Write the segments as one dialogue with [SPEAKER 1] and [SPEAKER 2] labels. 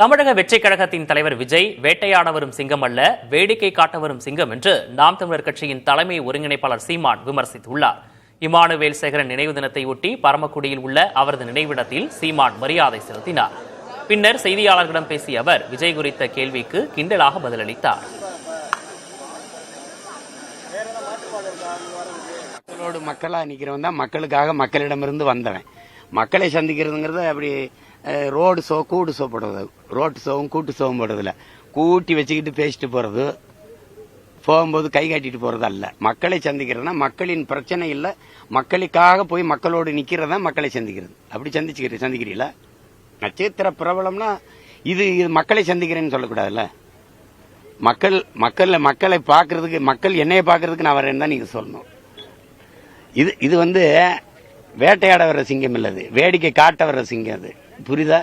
[SPEAKER 1] தமிழக வெற்றிக் கழகத்தின் தலைவர் விஜய் வேட்டையாட வரும் சிங்கம் அல்ல, வேடிக்கை காட்ட வரும் சிங்கம் என்று நாம் தமிழர் கட்சியின் தலைமை ஒருங்கிணைப்பாளர் சீமான் விமர்சித்துள்ளார். இமானுவேல் சேகரன் நினைவு தினத்தையொட்டி பரமக்குடியில் உள்ள அவரது நினைவிடத்தில் சீமான் மரியாதை செலுத்தினார். பின்னர் செய்தியாளர்களிடம் பேசிய அவர் விஜய் குறித்த கேள்விக்கு கிண்டலாக பதிலளித்தார்.
[SPEAKER 2] மக்களோடு மக்களாக நிற்கிறவன் தான் மக்களுக்காக மக்களிடமிருந்து வந்தவன். மக்களை சந்திக்கிறதுங்கிறது அப்படி ரோடு ஷோ கூட்டு ஷோ போடுறது, ரோட்டு ஷோவும் கூட்டு ஷோவும் போடுறதில்ல. கூட்டி வச்சுக்கிட்டு பேசிட்டு போறது, போகும்போது கை காட்டிட்டு போறது அல்ல. மக்களை சந்திக்கிறதுனா மக்களின் பிரச்சனை இல்லை, மக்களுக்காக போய் மக்களோடு நிக்கிறதா மக்களை சந்திக்கிறது. அப்படி சந்திக்கிறீங்களா? நட்சத்திர பிரபலம்னா இது மக்களை சந்திக்கிறேன்னு சொல்லக்கூடாதுல்ல. மக்களை பார்க்கறதுக்கு, மக்கள் என்னைய பார்க்கறதுக்கு நான் வரேன்னு தான் நீங்க சொல்லணும். இது வேட்டையாட வர்ற சிங்கம் இல்லது, வேடிக்கை காட்ட வர்ற சிங்கம். அது புரியுதா?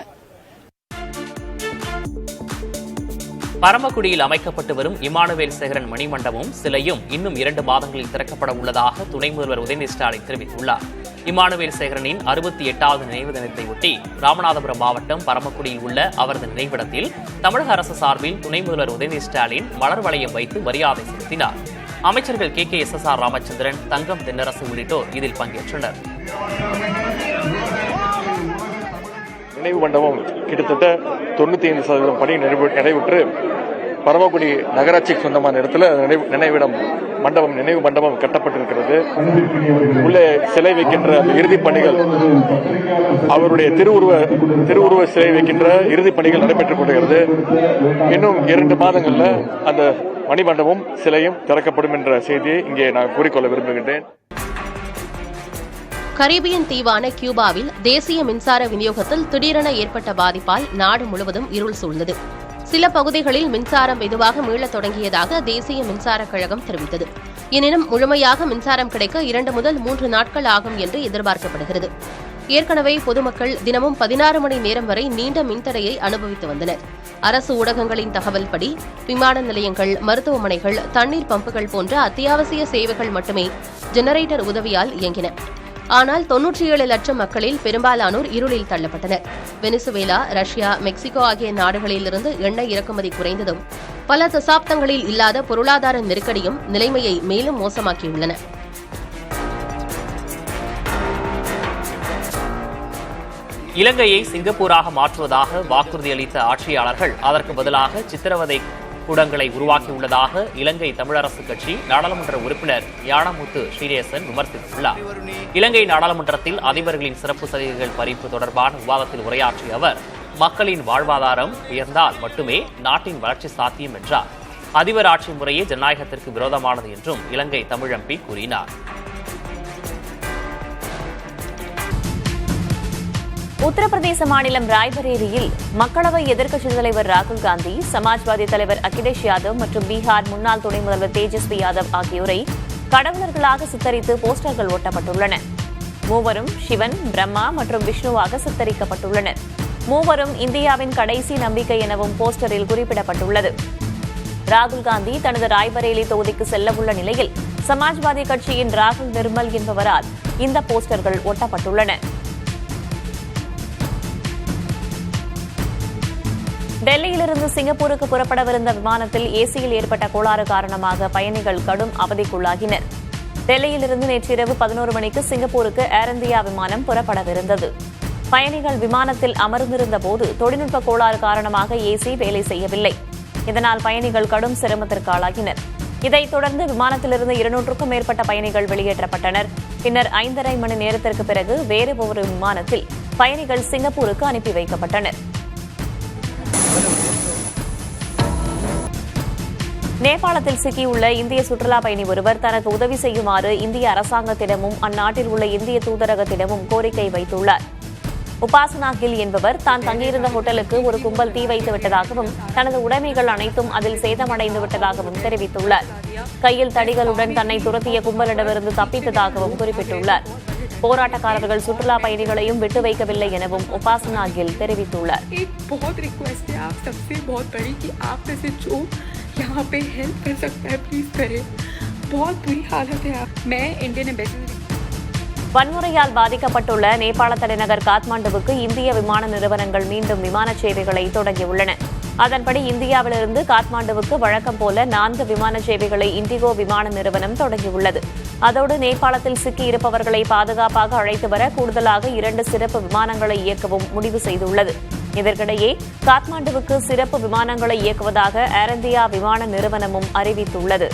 [SPEAKER 1] பரமக்குடியில் அமைக்கப்பட்டு வரும் இமானுவேல் சேகரன் மணிமண்டபமும் சிலையும் இன்னும் 2 மாதங்களில் திறக்கப்பட உள்ளதாக துணை முதல்வர் உதயநிதி ஸ்டாலின் தெரிவித்துள்ளார். இமானுவேல் சேகரனின் 68வது நினைவு தினத்தையொட்டி ராமநாதபுரம் மாவட்டம் பரமக்குடியில் உள்ள அவரது நினைவிடத்தில் தமிழக அரசு சார்பில் துணை முதல்வர் உதயநிதி ஸ்டாலின் மலர் வளையம் வைத்து மரியாதை செலுத்தினார். அமைச்சர்கள் KKSSR ராமச்சந்திரன், தங்கம் தென்னரசு உள்ளிட்டோர் இதில் பங்கேற்றனர்.
[SPEAKER 3] நினைவு மண்டபம் கிட்டத்தட்ட 95% பணி நிறைவுற்று பரமக்குடி நகராட்சிக்கு சொந்தமான இடத்துல நினைவு மண்டபம் கட்டப்பட்டிருக்கிறது. உள்ளே சிலை வைக்கின்ற இறுதிப் பணிகள், அவருடைய திருவுருவ சிலை வைக்கின்ற இறுதிப் பணிகள் நடைபெற்றுக் கொண்டிருக்கிறது. இன்னும் 2 மாதங்கள்ல அந்த மணிமண்டபம் சிலையும் திறக்கப்படும் என்ற செய்தியை இங்கே நான் கூறிக்கொள்ள விரும்புகின்றேன்.
[SPEAKER 4] கரீபியன் தீவான கியூபாவில் தேசிய மின்சார விநியோகத்தில் திடீரென ஏற்பட்ட பாதிப்பால் நாடு முழுவதும் இருள் சூழ்ந்தது. சில பகுதிகளில் மின்சாரம் மெதுவாக மீளத் தொடங்கியதாக தேசிய மின்சார கழகம் தெரிவித்தது. எனினும் முழுமையாக மின்சாரம் கிடைக்க 2 முதல் 3 நாட்கள் ஆகும் என்று எதிர்பார்க்கப்படுகிறது. ஏற்கனவே பொதுமக்கள் தினமும் 16 மணி நேரம் வரை நீண்ட மின்தடையை அனுபவித்து வந்தனர். அரசு ஊடகங்களின் தகவல்படி விமான நிலையங்கள், மருத்துவமனைகள், தண்ணீர் பம்புகள் போன்ற அத்தியாவசிய சேவைகள் மட்டுமே ஜெனரேட்டர் உதவியால் இயங்கின. ஆனால் 97 லட்சம் மக்களில் பெரும்பாலானோர் இருளில் தள்ளப்பட்டனர். வெனிசுவேலா, ரஷ்யா, மெக்சிகோ ஆகிய நாடுகளிலிருந்து எண்ணெய் இறக்குமதி குறைந்ததும் பல தசாப்தங்களில் இல்லாத பொருளாதார நெருக்கடியும் நிலைமையை மேலும் மோசமாக்கியுள்ளன.
[SPEAKER 1] இலங்கையை சிங்கப்பூராக மாற்றுவதாக வாக்குறுதி அளித்த ஆட்சியாளர்கள் அதற்கு பதிலாக சித்திரவதை கூடங்களை உருவாக்கியுள்ளதாக இலங்கை தமிழரசு கட்சி நாடாளுமன்ற உறுப்பினர் யானமுத்து ஸ்ரீநேசன் விமர்சித்துள்ளார். இலங்கை நாடாளுமன்றத்தில் அதிபர்களின் சிறப்பு சலுகைகள் பறிப்பு தொடர்பான விவாதத்தில் உரையாற்றிய அவர் மக்களின் வாழ்வாதாரம் உயர்ந்தால் மட்டுமே நாட்டின் வளர்ச்சி சாத்தியம் என்றார். அதிபர் ஆட்சி முறையே ஜனநாயகத்திற்கு விரோதமானது என்றும் இலங்கை தமிழ் MP கூறினார்.
[SPEAKER 5] உத்தரப்பிரதேச மாநிலம் ராய்பரேலியில் மக்களவை எதிர்க்கட்சித் தலைவர் ராகுல் காந்தி, சமாஜ்வாதி தலைவர் அகிலேஷ் யாதவ் மற்றும் பீகார் முன்னாள் துணை முதல்வர் தேஜஸ்வி யாதவ் ஆகியோரை கடவுளர்களாக சித்தரித்து போஸ்டர்கள் ஒட்டப்பட்டுள்ளன. மூவரும் சிவன், பிரம்மா மற்றும் விஷ்ணுவாக சித்தரிக்கப்பட்டுள்ளனர். மூவரும் இந்தியாவின் கடைசி நம்பிக்கை எனவும் போஸ்டரில் குறிப்பிடப்பட்டுள்ளது. ராகுல் காந்தி தனது ராய்பரேலி தொகுதிக்கு செல்லவுள்ள நிலையில் சமாஜ்வாதி கட்சியின் ராகுல் நிர்மல் என்பவரால் இந்த போஸ்டர்கள் ஒட்டப்பட்டுள்ளன. டெல்லியிலிருந்து சிங்கப்பூருக்கு புறப்படவிருந்த விமானத்தில் ஏசியில் ஏற்பட்ட கோளாறு காரணமாக பயணிகள் கடும் அவதிக்குள்ளாகினர். டெல்லியிலிருந்து நேற்றிரவு 11 மணிக்கு சிங்கப்பூருக்கு ஏர் இந்தியா விமானம் புறப்படவிருந்தது. பயணிகள் விமானத்தில் அமர்ந்திருந்த போது தொழில்நுட்ப கோளாறு காரணமாக ஏசி வேலை செய்யவில்லை. இதனால் பயணிகள் கடும் சிரமத்திற்கு ஆளாகினர். இதைத் தொடர்ந்து விமானத்திலிருந்து 200க்கும் மேற்பட்ட பயணிகள் வெளியேற்றப்பட்டனர். பின்னர் 5½ மணி நேரத்திற்கு பிறகு வேறு ஒரு விமானத்தில் பயணிகள் சிங்கப்பூருக்கு அனுப்பி வைக்கப்பட்டனர். நேபாளத்தில் சிக்கியுள்ள இந்திய சுற்றுலா பயணி ஒருவர் தனக்கு உதவி செய்யுமாறு இந்திய அரசாங்கத்திடமும் அந்நாட்டில் உள்ள இந்திய தூதரகத்திடமும் கோரிக்கை வைத்துள்ளார். உபாசனா கில் என்பவர் தான் தங்கியிருந்த ஹோட்டலுக்கு ஒரு கும்பல் தீ வைத்து விட்டதாகவும் தனது உடைமைகள் அனைத்தும் அதில் சேதமடைந்து விட்டதாகவும் தெரிவித்துள்ளார். கையில் தடிகளுடன் தன்னை துரத்திய கும்பலிடமிருந்து தப்பித்ததாகவும் குறிப்பிட்டுள்ளார். போராட்டக்காரர்கள் சுற்றுலா பயணிகளையும் விட்டு வைக்கவில்லை எனவும் உபாசனா கில் தெரிவித்துள்ளார்.
[SPEAKER 6] यहाँ पे हेल्प कर सकता है, प्लीज करें. बहुत बुरी हालत है. मैं इंडियन एम्बेसी
[SPEAKER 5] வன்முறையால் பாதிக்கப்பட்டுள்ள நேபாள தலைநகர் காத்மாண்டுவுக்கு இந்திய விமான நிறுவனங்கள் மீண்டும் விமான சேவைகளை தொடங்கியுள்ளன. அதன்படி இந்தியாவிலிருந்து காத்மாண்டுவுக்கு வழக்கம் போல 4 விமான சேவைகளை இண்டிகோ விமான நிறுவனம் தொடங்கியுள்ளது. அதோடு நேபாளத்தில் சிக்கியிருப்பவர்களை பாதுகாப்பாக அழைத்து வர கூடுதலாக 2 சிறப்பு விமானங்களை இயக்கவும் முடிவு செய்துள்ளது. இதற்கிடையே காத்மாண்டுவுக்கு சிறப்பு விமானங்களை இயக்குவதாக ஏர் இந்தியா விமான நிறுவனமும் அறிவித்துள்ளது.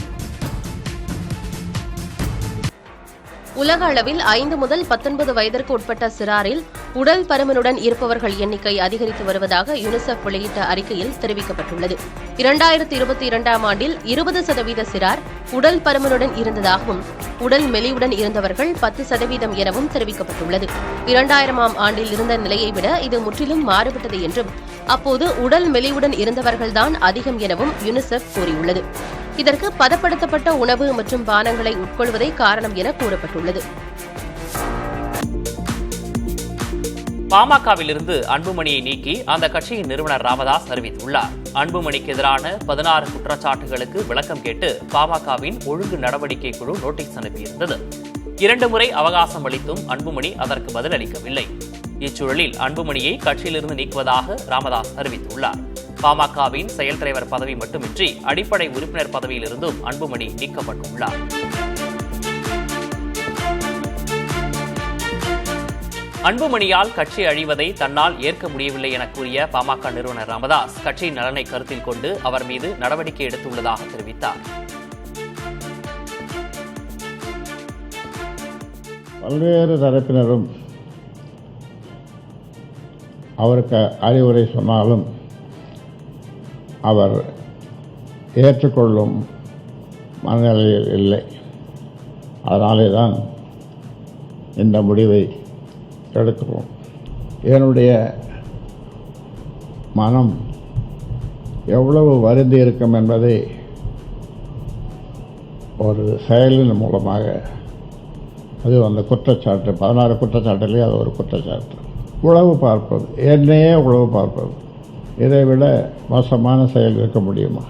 [SPEAKER 4] உலக அளவில் 5 முதல் 19 வயதிற்கு உட்பட்ட சிறாரில் உடல் பருமனுடன் இருப்பவர்கள் எண்ணிக்கை அதிகரித்து வருவதாக யுனிசெஃப் வெளியிட்ட அறிக்கையில் தெரிவிக்கப்பட்டுள்ளது. 2022ஆம் ஆண்டில் 20% சிறார் உடல் பருமனுடன் இருந்ததாகவும் உடல் மெலிவுடன் இருந்தவர்கள் 10% எனவும் தெரிவிக்கப்பட்டுள்ளது. 2000ஆம் ஆண்டில் இருந்த நிலையை விட இது முற்றிலும் மாறுபட்டது என்றும் அப்போது உடல் மெலிவுடன் இருந்தவர்கள்தான் அதிகம் எனவும் யுனிசெஃப் கூறியுள்ளது. இதற்கு பதப்படுத்தப்பட்ட உணவு மற்றும் பானங்களை உட்கொள்வதே காரணம் என கூறப்பட்டுள்ளது.
[SPEAKER 1] பாமகவிலிருந்து அன்புமணியை நீக்கி அந்த கட்சியின் நிறுவனர் ராமதாஸ் அறிவித்துள்ளார். அன்புமணிக்கு எதிரான 16 குற்றச்சாட்டுகளுக்கு விளக்கம் கேட்டு பாமகவின் ஒழுங்கு நடவடிக்கை குழு நோட்டீஸ் அனுப்பியிருந்தது. 2 முறை அவகாசம் அளித்தும் அன்புமணி அதற்கு பதிலளிக்கவில்லை. இச்சூழலில் அன்புமணியை கட்சியிலிருந்து நீக்குவதாக ராமதாஸ் அறிவித்துள்ளார். பாமகவின் செயல் தலைவர் பதவி மட்டுமின்றி அடிப்படை உறுப்பினர் பதவியிலிருந்தும் அன்புமணி நீக்கப்பட்டுள்ளார். அன்புமணியால் கட்சி அழிவதை தன்னால் ஏற்க முடியவில்லை என கூறிய பாமக நிறுவனர் ராமதாஸ் கட்சியின் நலனை கருத்தில் கொண்டு அவர் மீது நடவடிக்கை எடுத்துள்ளதாக தெரிவித்தார்.
[SPEAKER 6] பல்வேறு தரப்பினரும் அவருக்கு அறிவுரை சொன்னாலும் அவர் ஏற்றுக்கொள்ளும் மனநிலையில் இல்லை. அதனாலே தான் இந்த முடிவை எடுக்கிறோம். என்னுடைய மனம் எவ்வளவு வருந்தி இருக்கும் என்பதை ஒரு செயலின் மூலமாக, அது அந்த குற்றச்சாட்டு 16 குற்றச்சாட்டிலே அது ஒரு குற்றச்சாட்டு. உளவு பார்ப்பது, என்னையே உளவு பார்ப்பது, இதைவிட மோசமான செயல் இருக்க முடியுமா?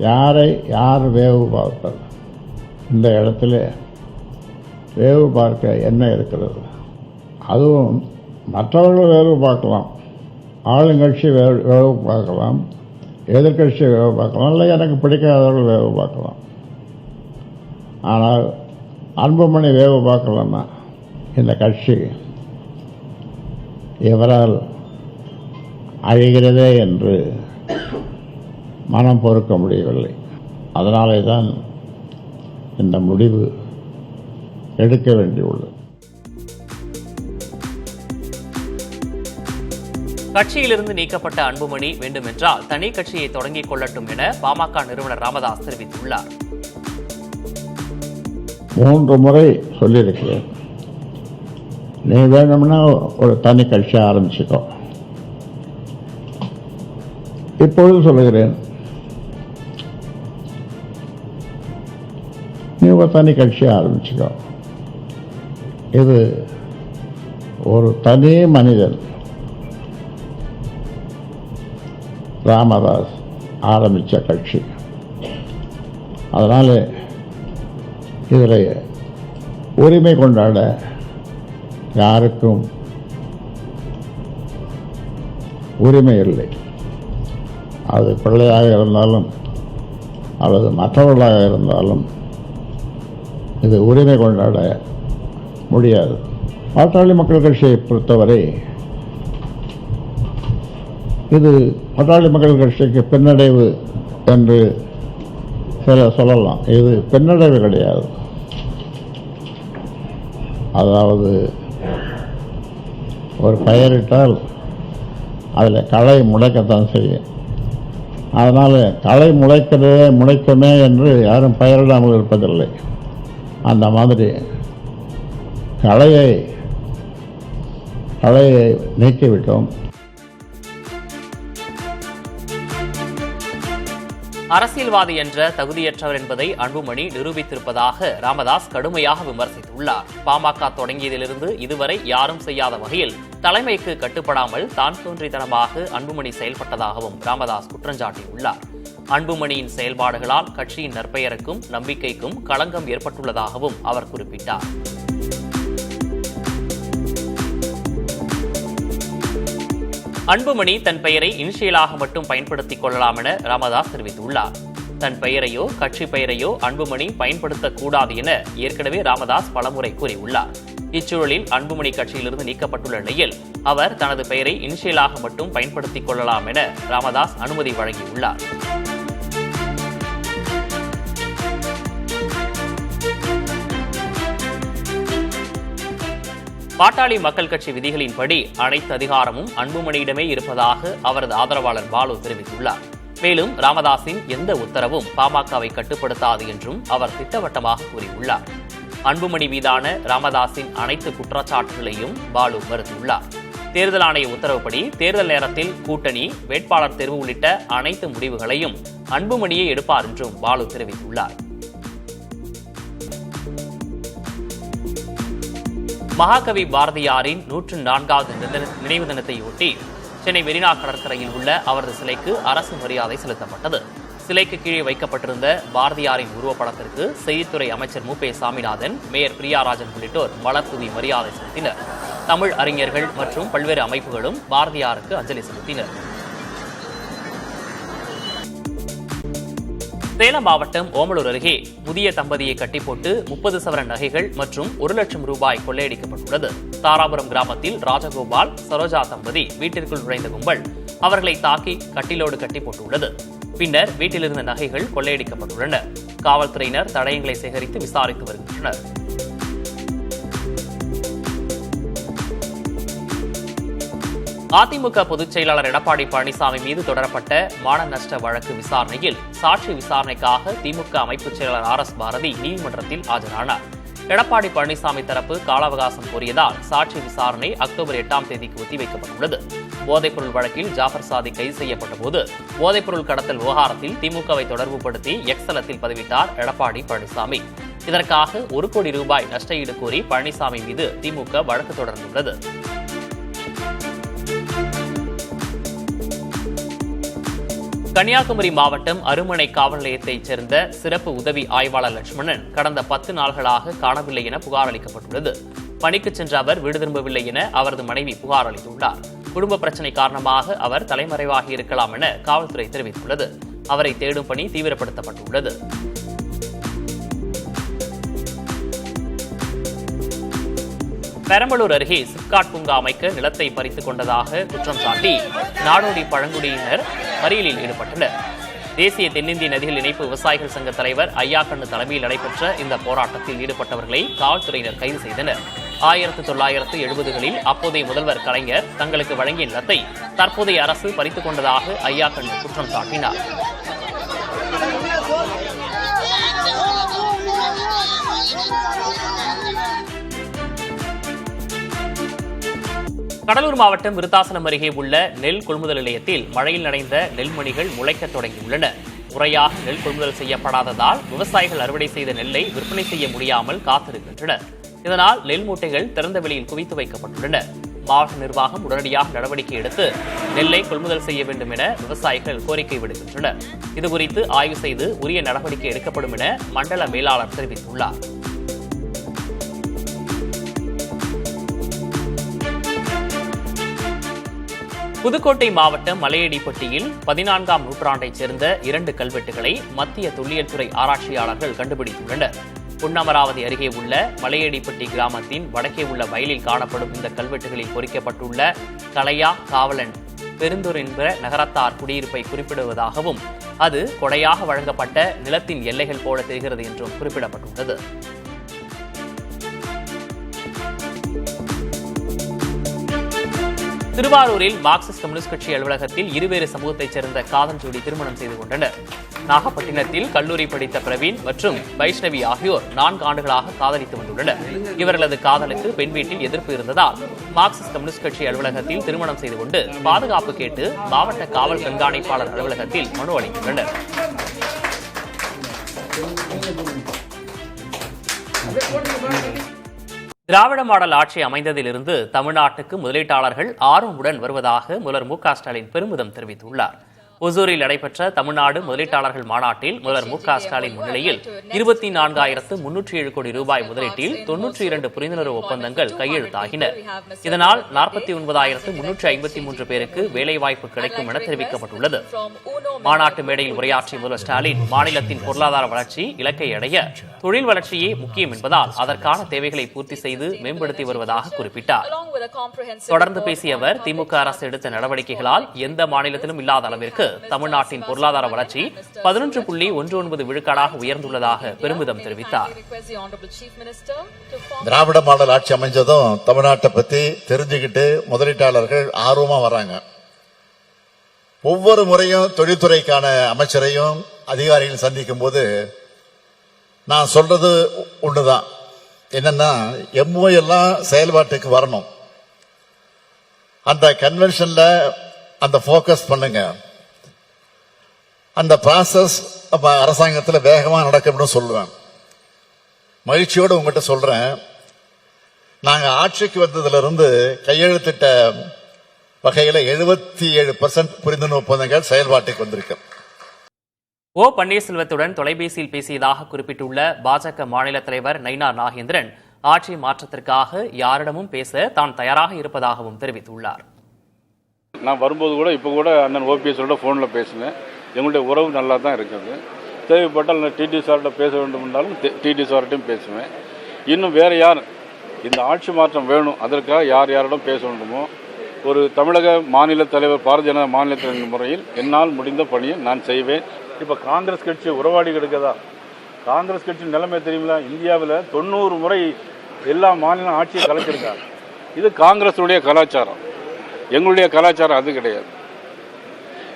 [SPEAKER 6] யார் வேவு பார்ப்பது? இந்த இடத்துல வேவு பார்க்க என்ன இருக்கிறது? அதுவும் மற்றவர்கள் வேவு பார்க்கலாம், ஆளுங்கட்சி வேவு பார்க்கலாம், எதிர்கட்சி வேவு பார்க்கலாம், இல்லை எனக்கு பிடிக்காதவர்கள் வேவு பார்க்கலாம். ஆனால் அன்புமணி வேவு பார்க்கலாமா? இந்த கட்சி இவரால் அழிகிறதே என்று மனம் பொறுக்க முடியவில்லை. அதனாலே தான் இந்த முடிவு எடுக்க வேண்டியுள்ளது.
[SPEAKER 1] கட்சியிலிருந்து நீக்கப்பட்ட அன்புமணி வேண்டுமென்றால் தனி கட்சியை தொடங்கிக் கொள்ளட்டும் என பாமக நிறுவனர் ராமதாஸ் தெரிவித்துள்ளார்.
[SPEAKER 6] 3 முறை சொல்லியிருக்கிறேன், நீ வேணும்னா ஒரு தனி கட்சி ஆரம்பிச்சுக்கோ. இப்பொழுது சொல்லுகிறேன், நீ ஒரு தனி கட்சி ஆரம்பிச்சுக்கோ. இது ஒரு தனி மனிதன் ராமதாஸ் ஆரம்பித்த கட்சி. அதனால் இதில் உரிமை கொண்டாட யாருக்கும் உரிமை இல்லை. அது பிள்ளையாக இருந்தாலும் அல்லது மற்றவர்களாக இருந்தாலும் இது உரிமை கொண்டாட முடியாது. பாட்டாளி மக்கள் கட்சியை பொறுத்தவரை இது பாட்டாளி மக்கள் கட்சிக்கு பின்னடைவு என்று சொல்லலாம். இது பின்னடைவு கிடையாது. அதாவது ஒரு பெயரிட்டால் அதில் களை முளைக்கத்தான் செய்யும். அதனால் களை முளைக்குமே என்று யாரும் பெயரிடாமல் இருப்பதில்லை. அந்த மாதிரி களையை நீக்கிவிட்டோம்.
[SPEAKER 1] அரசியல்வாதி என்ற தகுதியற்றவர் என்பதை அன்புமணி நிரூபித்திருப்பதாக ராமதாஸ் கடுமையாக விமர்சித்துள்ளார். பாமக தொடங்கியதிலிருந்து இதுவரை யாரும் செய்யாத வகையில் தலைமைக்கு கட்டுப்படாமல் தான் தோன்றித்தனமாக அன்புமணி செயல்பட்டதாகவும் ராமதாஸ் குற்றஞ்சாட்டியுள்ளார். அன்புமணியின் செயல்பாடுகளால் கட்சியின் நற்பெயருக்கும் நம்பிக்கைக்கும் களங்கம் ஏற்பட்டுள்ளதாகவும் அவர் குறிப்பிட்டார். அன்புமணி தன் பெயரை இனிஷியலாக மட்டும் பயன்படுத்திக் கொள்ளலாம் என ராமதாஸ் தெரிவித்துள்ளார். தன் பெயரையோ கட்சி பெயரையோ அன்புமணி பயன்படுத்தக்கூடாது என ஏற்கனவே ராமதாஸ் பலமுறை கூறியுள்ளார். இச்சூழலில் அன்புமணி கட்சியிலிருந்து நீக்கப்பட்டுள்ள நிலையில் அவர் தனது பெயரை இனிஷியலாக மட்டும் பயன்படுத்திக் கொள்ளலாம் என ராமதாஸ் அனுமதி வழங்கியுள்ளார். பாட்டாளி மக்கள் கட்சி விதிகளின்படி அனைத்து அதிகாரமும் அன்புமணியிடமே இருப்பதாக அவரது ஆதரவாளர் பாலு தெரிவித்துள்ளார். மேலும் ராமதாஸின் எந்த உத்தரவும் பாமகவை கட்டுப்படுத்தாது என்றும் அவர் திட்டவட்டமாக கூறியுள்ளார். அன்புமணி மீதான ராமதாஸின் அனைத்து குற்றச்சாட்டுகளையும் பாலு மறுத்துள்ளார். தேர்தல் ஆணைய உத்தரவுப்படி தேர்தல் நேரத்தில் கூட்டணி, வேட்பாளர் தேர்வு உள்ளிட்ட அனைத்து முடிவுகளையும் அன்புமணியே எடுப்பார் என்றும் பாலு தெரிவித்துள்ளார். மகாகவி பாரதியாரின் 104வது நினைவு தினத்தையொட்டி சென்னை மெரினா கடற்கரையில் உள்ள அவரது சிலைக்கு அரசு மரியாதை செலுத்தப்பட்டது. சிலைக்கு கீழே வைக்கப்பட்டிருந்த பாரதியாரின் உருவப்படத்திற்கு செய்தித்துறை அமைச்சர் மு. சாமிநாதன், மேயர் பிரியாராஜன் உள்ளிட்டோர் மலர் தூவி மரியாதை செலுத்தினர். தமிழ் அறிஞர்கள் மற்றும் பல்வேறு அமைப்புகளும் பாரதியாருக்கு அஞ்சலி செலுத்தினர். சேலம் மாவட்டம் ஓமலூர் அருகே முதிய தம்பதியை கட்டிப்போட்டு 30 சவரன் நகைகள் மற்றும் 1 லட்சம் ரூபாய் கொள்ளையடிக்கப்பட்டுள்ளது. தாராபுரம் கிராமத்தில் ராஜகோபால், சரோஜா தம்பதி வீட்டிற்குள் நுழைந்த கும்பல் அவர்களை தாக்கி கட்டிலோடு கட்டி போட்டுள்ளது. பின்னர் வீட்டிலிருந்த நகைகள் கொள்ளையடிக்கப்பட்டுள்ளன. காவல்துறையினர் தடயங்களை சேகரித்து விசாரித்து வருகின்றனர். அதிமுக பொதுச் செயலாளர் எடப்பாடி பழனிசாமி மீது தொடரப்பட்ட மான நஷ்ட வழக்கு விசாரணையில் சாட்சி விசாரணைக்காக திமுக அமைப்பு செயலாளர் RS பாரதி நீதிமன்றத்தில் ஆஜரானார். எடப்பாடி பழனிசாமி தரப்பு கால அவகாசம் கோரியதால் சாட்சி விசாரணை அக்டோபர் 8ஆம் தேதிக்கு ஒத்திவைக்கப்பட்டுள்ளது. போதைப்பொருள் வழக்கில் ஜாஃபர் சாதிக் கைது செய்யப்பட்ட போது போதைப்பொருள் கடத்தல் விவகாரத்தில் திமுகவை தொடர்புபடுத்தி எக்ஸ் தளத்தில் பதிவிட்டார் எடப்பாடி பழனிசாமி. இதற்காக 1 கோடி ரூபாய் நஷ்டஈடு கோரி பழனிசாமி மீது திமுக வழக்கு தொடர்ந்துள்ளது. கன்னியாகுமரி மாவட்டம் அருமனை காவல் நிலையத்தைச் சேர்ந்த சிறப்பு உதவி ஆய்வாளர் லட்சுமணன் கடந்த 10 நாள்களாக காணவில்லை என புகார் அளிக்கப்பட்டுள்ளது. பணிக்கு சென்ற அவர் வீடு திரும்பவில்லை என அவரது மனைவி புகார் அளித்துள்ளார். குடும்ப பிரச்சினை காரணமாக அவர் தலைமறைவாகி இருக்கலாம் என காவல்துறை தெரிவித்துள்ளது. அவரை தேடும் பணி தீவிரப்படுத்தப்பட்டுள்ளது. பெரம்பலூர் அருகே சிப்காட் பூங்கா அமைக்க நிலத்தை பறித்துக் கொண்டதாக குற்றம் சாட்டி நாடோடி பழங்குடியினர் மறியலில் ஈடுபட்டனர். தேசிய தென்னிந்திய நதிகள் இணைப்பு விவசாயிகள் சங்க தலைவர் ஐயாக்கண்ணு தலைமையில் நடைபெற்ற இந்த போராட்டத்தில் ஈடுபட்டவர்களை காவல்துறையினர் கைது செய்தனர். 1970களில் அப்போதைய முதல்வர் கலைஞர் தங்களுக்கு வழங்கிய நிலத்தை தற்போதைய அரசு பறித்துக் கொண்டதாக ஐயாக்கண்ணு குற்றம் சாட்டினார். கடலூர் மாவட்டம் விருத்தாசலம் அருகே உள்ள நெல் கொள்முதல் நிலையத்தில் மழையில் நனைந்த நெல்மணிகள் முளைக்க தொடங்கியுள்ளன. முறையாக நெல் கொள்முதல் செய்யப்படாததால் விவசாயிகள் அறுவடை செய்த நெல்லை விற்பனை செய்ய முடியாமல் காத்திருக்கின்றனர். இதனால் நெல் மூட்டைகள் திறந்த வெளியில் குவித்து வைக்கப்பட்டுள்ளன. மாவட்ட நிர்வாகம் உடனடியாக நடவடிக்கை எடுத்து நெல்லை கொள்முதல் செய்ய வேண்டும் என விவசாயிகள் கோரிக்கை விடுக்கின்றனர். இதுகுறித்து ஆய்வு செய்து உரிய நடவடிக்கை எடுக்கப்படும் என மண்டல மேலாளர் தெரிவித்துள்ளார். புதுக்கோட்டை மாவட்டம் மலையடிப்பட்டியில் 14ஆம் நூற்றாண்டைச் சேர்ந்த 2 கல்வெட்டுகளை மத்திய தொல்லியல் துறை ஆராய்ச்சியாளர்கள் கண்டுபிடித்துள்ளனர். பொன்னமராவதி அருகே உள்ள மலையடிப்பட்டி கிராமத்தின் வடக்கே உள்ள வயலில் காணப்படும் இந்த கல்வெட்டுகளில் பொறிக்கப்பட்டுள்ள கலையா காவலன் பெருந்தூர் என்ற நகரத்தார் குடியிருப்பை குறிப்பிடுவதாகவும் அது கொடையாக வழங்கப்பட்ட நிலத்தின் எல்லைகள் போல தெரிகிறது என்றும் குறிப்பிடப்பட்டுள்ளது. திருவாரூரில் மார்க்சிஸ்ட் கம்யூனிஸ்ட் கட்சி அலுவலகத்தில் இருவேறு சமூகத்தைச் சேர்ந்த காதல் ஜோடி திருமணம் செய்து கொண்டனர். நாகப்பட்டினத்தில் கல்லூரி படித்த பிரவீன் மற்றும் வைஷ்ணவி ஆகியோர் 4 ஆண்டுகளாக காதலித்து வந்துள்ளனர். இவர்களது காதலுக்கு பெண் வீட்டில் எதிர்ப்பு இருந்ததால் மார்க்சிஸ்ட் கம்யூனிஸ்ட் கட்சி அலுவலகத்தில் திருமணம் செய்து கொண்டு பாதுகாப்பு கேட்டு மாவட்ட காவல் கண்காணிப்பாளர் அலுவலகத்தில் மனு அளித்துள்ளனர். திராவிட மாடல் ஆட்சி அமைந்ததிலிருந்து தமிழ்நாட்டுக்கு முதலீட்டாளர்கள் ஆர்வமுடன் வருவதாக முதல்வர் மு.க. ஸ்டாலின் பெருமிதம் தெரிவித்துள்ளார். ஒசூரில் நடைபெற்ற தமிழ்நாடு முதலீட்டாளர்கள் மாநாட்டில் முதல்வர் மு.க.ஸ்டாலின் முன்னிலையில் 24,307 கோடி ரூபாய் முதலீட்டில் 92 புரிந்துணர்வு ஒப்பந்தங்கள் கையெழுத்தாகின. இதனால் 49,353 பேருக்கு வேலைவாய்ப்பு கிடைக்கும் என தெரிவிக்கப்பட்டுள்ளது. மாநாட்டு மேடையில் உரையாற்றிய முதல்வர் ஸ்டாலின், மாநிலத்தின் பொருளாதார வளர்ச்சி இலக்கை அடைய தொழில் வளர்ச்சியே முக்கியம் என்பதால் அதற்கான தேவைகளை பூர்த்தி செய்து மேம்படுத்தி வருவதாக குறிப்பிட்டார். தொடர்ந்து பேசிய அவர், திமுக அரசு எடுத்த நடவடிக்கைகளால் எந்த மாநிலத்திலும் இல்லாத அளவிற்கு தமிழ்நாட்டின் பொருளாதார வளர்ச்சி 11.19 விழுக்காடாக உயர்ந்துள்ளதாக பெருமிதம் தெரிவித்தார்.
[SPEAKER 7] திராவிட மாடல் ஆட்சி அமைஞ்சதும் தமிழ்நாட்டை பத்தி தெரிஞ்சுக்கிட்டு முதலீட்டாளர்கள் ஆர்வமா வராங்க. ஒவ்வொரு முறையும் தொழில்துறைக்கான அமைச்சரையும் அதிகாரிகள் சந்திக்கும் போது நான் சொல்றது ஒண்ணுதான், என்னன்னா எம்ஓ எல்லாம் செயல்பாட்டுக்கு வரணும். அந்த கன்வென்ஷன்ல அந்த போக்கஸ் பண்ணுங்க. அந்த ப்ராசஸ் அரசாங்கத்தில் வேகமா நடக்கும்னு சொல்லுவேன். மகிழ்ச்சியோடு உங்ககிட்ட சொல்றேன், நாங்க ஆட்சிக்கு வந்ததுல இருந்து கையெழுத்திட்ட வகையில 77% புரிந்துணர்வு ஒப்பந்தங்கள் செயல்பாட்டுக்கு வந்திருக்கு.
[SPEAKER 1] ஓ பன்னீர்செல்வத்துடன் தொலைபேசியில் பேசியதாக குறிப்பிட்டுள்ள பாஜக மாநில தலைவர் நயினார் நாகேந்திரன், ஆட்சி மாற்றத்திற்காக யாரிடமும் பேச தான் தயாராக இருப்பதாகவும் தெரிவித்துள்ளார்.
[SPEAKER 8] நான் வரும்போது கூட இப்போ கூட அண்ணன் ஓபிஎஸோட ஃபோனில் பேசினேன். எங்களுடைய உறவு நல்லா தான் இருக்குது. தேவைப்பட்டால் டிடி சார்கிட்ட பேச வேண்டும் என்றாலும் டிடி சார்கிட்டையும் பேசுவேன். இன்னும் வேறு யார் இந்த ஆட்சி மாற்றம் வேணும், அதற்காக யாரிடம் பேச வேண்டுமோ ஒரு தமிழக மாநில தலைவர், பாரதிய ஜனதா மாநில தலைவர் முறையில் என்னால் முடிந்த பணியை நான் செய்வேன். இப்போ காங்கிரஸ் கட்சி உறவாடி கிடக்குதா? காங்கிரஸ் கட்சி நிலைமை தெரியுங்களா? இந்தியாவில் 90 முறை எல்லா மாநில ஆட்சியை கலைச்சிருக்காங்க. இது காங்கிரஸுடைய கலாச்சாரம். எங்களுடைய கலாச்சாரம் அது கிடையாது.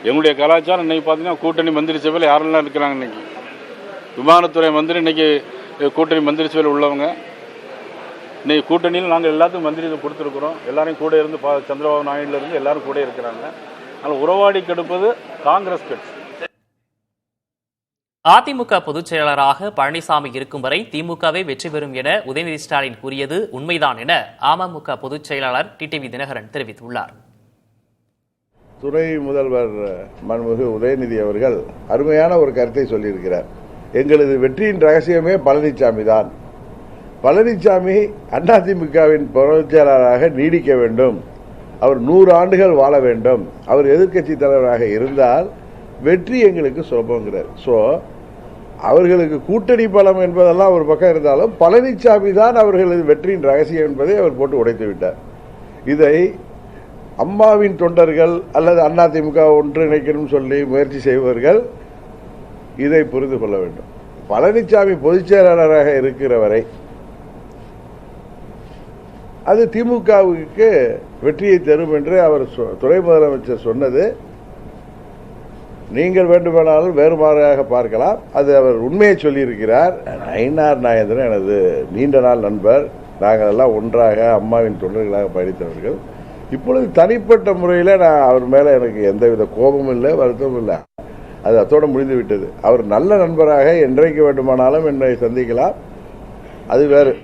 [SPEAKER 8] எங்களுடைய கலாச்சாரம் இன்னைக்கு பார்த்தீங்கன்னா கூட்டணி மந்திரி சபையில் யாரெல்லாம் இருக்கிறாங்க. இன்னைக்கு விமானத்துறை மந்திரி, இன்னைக்கு கூட்டணி மந்திரி சபையில் உள்ளவங்க. இன்னைக்கு கூட்டணியில் நாங்கள் எல்லாத்துக்கும் மந்திரி கொடுத்துருக்குறோம். எல்லாரையும் கூட இருந்து சந்திரபாபு நாயுடுல இருந்து எல்லாரும் கூட இருக்கிறாங்க. அதனால் உறவாடி கெடுப்பது காங்கிரஸ் கட்சி.
[SPEAKER 1] அதிமுக பொதுச் செயலாளராக பழனிசாமி இருக்கும் வரை திமுகவே வெற்றி பெறும் என உதயநிதி ஸ்டாலின் கூறியது உண்மைதான் என அமமுக பொதுச் செயலாளர் டிடிவி தினகரன் தெரிவித்துள்ளார்.
[SPEAKER 9] துணை முதல்வர் மாண்புமிகு உதயநிதி அவர்கள் அருமையான ஒரு கருத்தை சொல்லியிருக்கிறார். எங்களது வெற்றியின் ரகசியமே பழனிசாமி தான். பழனிசாமி அதிமுகவின் பொதுச் செயலாளராக நீடிக்க வேண்டும், அவர் 100 ஆண்டுகள் வாழ வேண்டும், அவர் எதிர்க்கட்சி தலைவராக இருந்தால் வெற்றி எங்களுக்கு சுலபங்கிறார். ஸோ அவர்களுக்கு கூட்டணி பலம் என்பதெல்லாம் ஒரு பக்கம் இருந்தாலும் பழனிசாமி தான் அவர்களது வெற்றியின் ரகசியம் என்பதை அவர் போட்டு உடைத்து விட்டார். இதை அம்மாவின் தொண்டர்கள் அல்லது அதிமுக ஒன்றிணைக்கணும் சொல்லி முயற்சி செய்பவர்கள் இதை புரிந்து கொள்ள வேண்டும். பழனிசாமி பொதுச் செயலாளராக இருக்கிற வரை அது திமுகவுக்கு வெற்றியை தரும் என்று அவர் துணை முதலமைச்சர் சொன்னது நீங்கள் வேண்டுமானாலும் வேறுமாறாக பார்க்கலாம். அது அவர் உண்மையை சொல்லியிருக்கிறார். நயினார் நாகேந்திரன் எனது நீண்ட நாள் நண்பர். நாங்கள் எல்லாம் ஒன்றாக அம்மாவின் தொண்டர்களாக பயணித்தவர்கள். இப்பொழுது தனிப்பட்ட முறையில் நான் அவர் மேலே எனக்கு எந்தவித கோபமும் இல்லை, வருத்தமும் இல்லை. அது அத்தோடு முடிந்து விட்டது. அவர் நல்ல நண்பராக என்றைக்கு வேண்டுமானாலும் என்னை சந்திக்கலாம், அது வேறு.